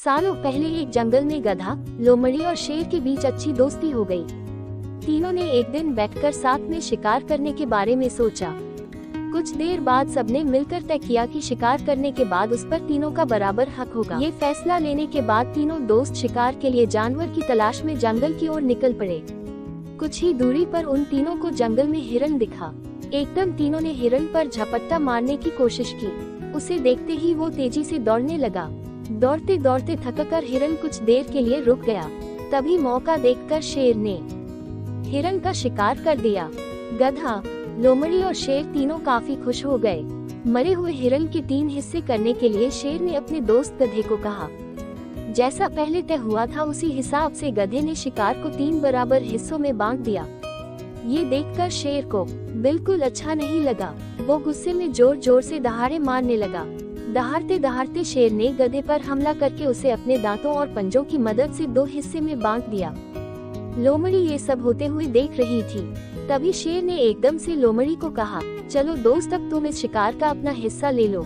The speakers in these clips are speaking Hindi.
सालों पहले एक जंगल में गधा, लोमड़ी और शेर के बीच अच्छी दोस्ती हो गई। तीनों ने एक दिन बैठकर साथ में शिकार करने के बारे में सोचा। कुछ देर बाद सबने मिलकर तय किया कि शिकार करने के बाद उस पर तीनों का बराबर हक होगा। ये फैसला लेने के बाद तीनों दोस्त शिकार के लिए जानवर की तलाश में जंगल की ओर निकल पड़े। कुछ ही दूरी पर उन तीनों को जंगल में हिरन दिखा। एकदम तीनों ने हिरन पर झपट्टा मारने की कोशिश की। उसे देखते ही वो तेजी से दौड़ने लगा। दौड़ते दौड़ते थककर हिरन कुछ देर के लिए रुक गया। तभी मौका देखकर शेर ने हिरन का शिकार कर दिया। गधा, लोमड़ी और शेर तीनों काफी खुश हो गए। मरे हुए हिरन के 3 हिस्से करने के लिए शेर ने अपने दोस्त गधे को कहा। जैसा पहले तय हुआ था उसी हिसाब से गधे ने शिकार को 3 बराबर हिस्सों में बांट दिया। ये देखकर शेर को बिल्कुल अच्छा नहीं लगा। वो गुस्से में जोर जोर से दहाड़े मारने लगा। दहाड़ते दहाड़ते शेर ने गधे पर हमला करके उसे अपने दांतों और पंजों की मदद से 2 हिस्से में बांट दिया। लोमड़ी ये सब होते हुए देख रही थी। तभी शेर ने एकदम से लोमड़ी को कहा, चलो दोस्त, अब तुम इस शिकार का अपना हिस्सा ले लो।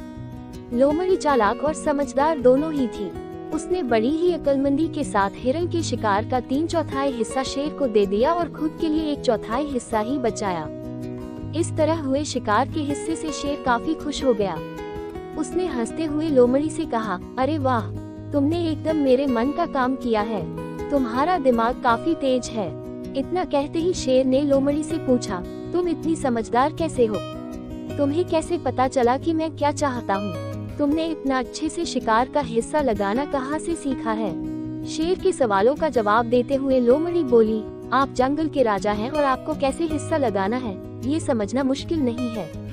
लोमड़ी चालाक और समझदार दोनों ही थी। उसने बड़ी ही अक्लमंदी के साथ हिरन के शिकार का 3/4 हिस्सा शेर को दे दिया और खुद के लिए 1/4 हिस्सा ही बचाया। इस तरह हुए शिकार के हिस्से से शेर काफी खुश हो गया। उसने हंसते हुए लोमड़ी से कहा, अरे वाह, तुमने एकदम मेरे मन का काम किया है। तुम्हारा दिमाग काफी तेज है। इतना कहते ही शेर ने लोमड़ी से पूछा, तुम इतनी समझदार कैसे हो? तुम्हें कैसे पता चला कि मैं क्या चाहता हूँ? तुमने इतना अच्छे से शिकार का हिस्सा लगाना कहाँ से सीखा है? शेर के सवालों का जवाब देते हुए लोमड़ी बोली, आप जंगल के राजा हैं और आपको कैसे हिस्सा लगाना है ये समझना मुश्किल नहीं है।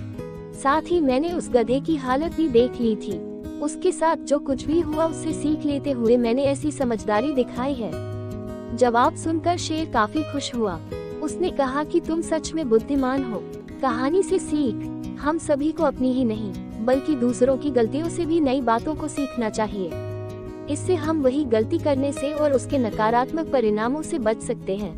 साथ ही मैंने उस गधे की हालत भी देख ली थी। उसके साथ जो कुछ भी हुआ उससे सीख लेते हुए मैंने ऐसी समझदारी दिखाई है। जवाब सुनकर शेर काफी खुश हुआ। उसने कहा कि तुम सच में बुद्धिमान हो। कहानी से सीख, हम सभी को अपनी ही नहीं बल्कि दूसरों की गलतियों से भी नई बातों को सीखना चाहिए। इससे हम वही गलती करने से और उसके नकारात्मक परिणामों से बच सकते हैं।